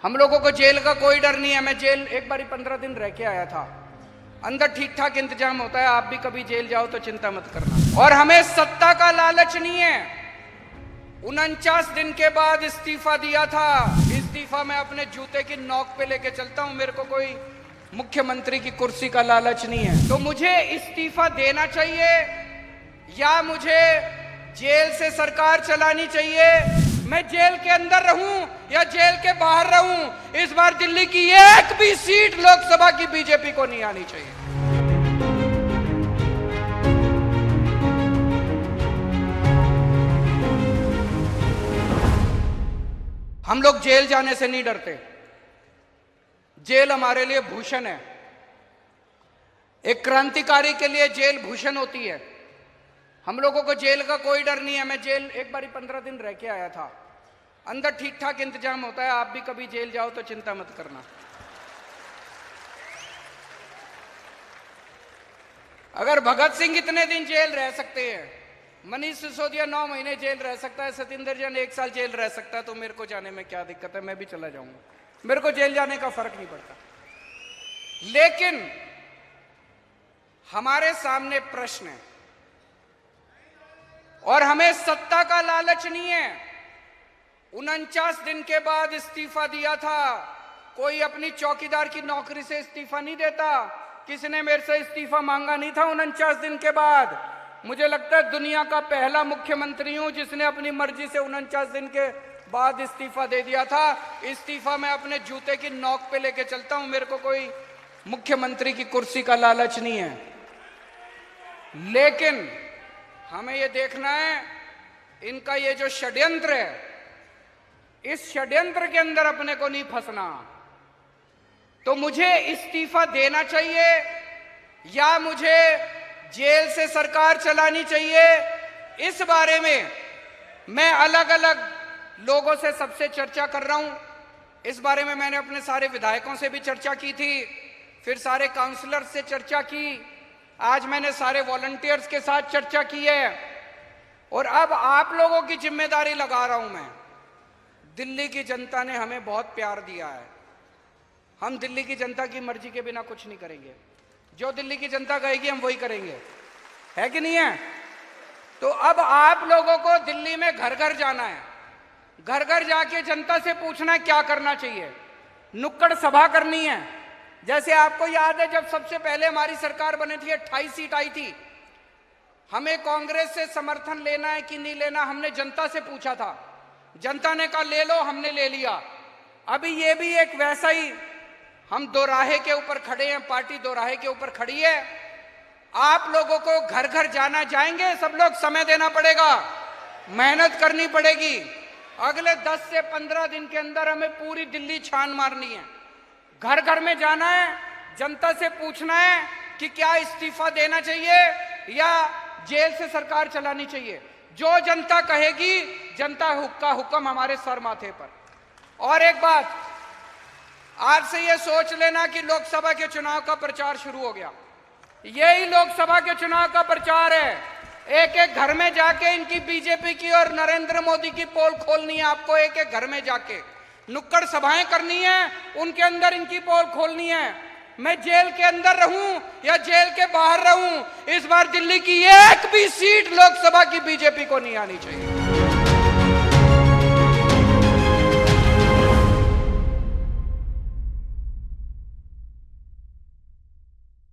हम लोगों को जेल का कोई डर नहीं है। मैं जेल एक बारी 15 दिन रह के आया था। अंदर ठीक ठाक इंतजाम होता है। आप भी कभी जेल जाओ तो चिंता मत करना। और हमें सत्ता का लालच नहीं है। 49 दिन के बाद इस्तीफा दिया था। इस्तीफा मैं अपने जूते की नोक पे लेके चलता हूं। मेरे को कोई मुख्यमंत्री की कुर्सी का लालच नहीं है। तो मुझे इस्तीफा देना चाहिए या मुझे जेल से सरकार चलानी चाहिए? मैं जेल के अंदर रहूं या जेल के बाहर रहूं, इस बार दिल्ली की एक भी सीट लोकसभा की बीजेपी को नहीं आनी चाहिए। हम लोग जेल जाने से नहीं डरते। जेल हमारे लिए भूषण है। एक क्रांतिकारी के लिए जेल भूषण होती है। हम लोगों को जेल का कोई डर नहीं है। मैं जेल एक बारी 15 दिन रह के आया था। अंदर ठीक ठाक इंतजाम होता है। आप भी कभी जेल जाओ तो चिंता मत करना। अगर भगत सिंह इतने दिन जेल रह सकते हैं, मनीष सिसोदिया 9 महीने जेल रह सकता है, सतिंदर जैन 1 साल जेल रह सकता है, तो मेरे को जाने में क्या दिक्कत है? मैं भी चला जाऊंगा। मेरे को जेल जाने का फर्क नहीं पड़ता। लेकिन हमारे सामने प्रश्न है और हमें सत्ता का लालच नहीं है। 49 दिन के बाद इस्तीफा दिया था। कोई अपनी चौकीदार की नौकरी से इस्तीफा नहीं देता। किसी ने मेरे से इस्तीफा मांगा नहीं था 49 दिन के बाद। मुझे लगता है दुनिया का पहला मुख्यमंत्री हूं जिसने अपनी मर्जी से 49 दिन के बाद इस्तीफा दे दिया था। इस्तीफा मैं अपने जूते की नोक पे लेके चलता हूं। मेरे को कोई मुख्यमंत्री की कुर्सी का लालच नहीं है। लेकिन हमें यह देखना है इनका ये जो षड्यंत्र है, इस षड्यंत्र के अंदर अपने को नहीं फंसना। तो मुझे इस्तीफा देना चाहिए या मुझे जेल से सरकार चलानी चाहिए? इस बारे में मैं अलग अलग लोगों से सबसे चर्चा कर रहा हूं। इस बारे में मैंने अपने सारे विधायकों से भी चर्चा की थी, फिर सारे काउंसलर से चर्चा की, आज मैंने सारे वॉलंटियर्स के साथ चर्चा की है और अब आप लोगों की जिम्मेदारी लगा रहा हूं मैं। दिल्ली की जनता ने हमें बहुत प्यार दिया है। हम दिल्ली की जनता की मर्जी के बिना कुछ नहीं करेंगे। जो दिल्ली की जनता कहेगी हम वही करेंगे, है कि नहीं है? तो अब आप लोगों को दिल्ली में घर घर जाना है। घर घर जाके जनता से पूछना है क्या करना चाहिए। नुक्कड़ सभा करनी है। जैसे आपको याद है जब सबसे पहले हमारी सरकार बनी थी 28 सीट आई थी। हमें कांग्रेस से समर्थन लेना है कि नहीं लेना, हमने जनता से पूछा था। जनता ने कहा ले लो, हमने ले लिया। अभी ये भी एक वैसा ही, हम दोराहे के ऊपर खड़े हैं, पार्टी दोराहे के ऊपर खड़ी है। आप लोगों को घर घर जाना, जाएंगे सब लोग, समय देना पड़ेगा, मेहनत करनी पड़ेगी। अगले 10 से 15 दिन के अंदर हमें पूरी दिल्ली छान मारनी है। घर घर में जाना है, जनता से पूछना है कि क्या इस्तीफा देना चाहिए या जेल से सरकार चलानी चाहिए। जो जनता कहेगी, जनता का हुक्म हमारे सर माथे पर। और एक बात, आज से ये सोच लेना कि लोकसभा के चुनाव का प्रचार शुरू हो गया। यही लोकसभा के चुनाव का प्रचार है। एक एक घर में जाके इनकी बीजेपी की और नरेंद्र मोदी की पोल खोलनी है। आपको एक एक घर में जाके नुक्कड़ सभाएं करनी है, उनके अंदर इनकी पोल खोलनी है। मैं जेल के अंदर रहूं या जेल के बाहर रहूं, इस बार दिल्ली की एक भी सीट लोकसभा की बीजेपी को नहीं आनी चाहिए।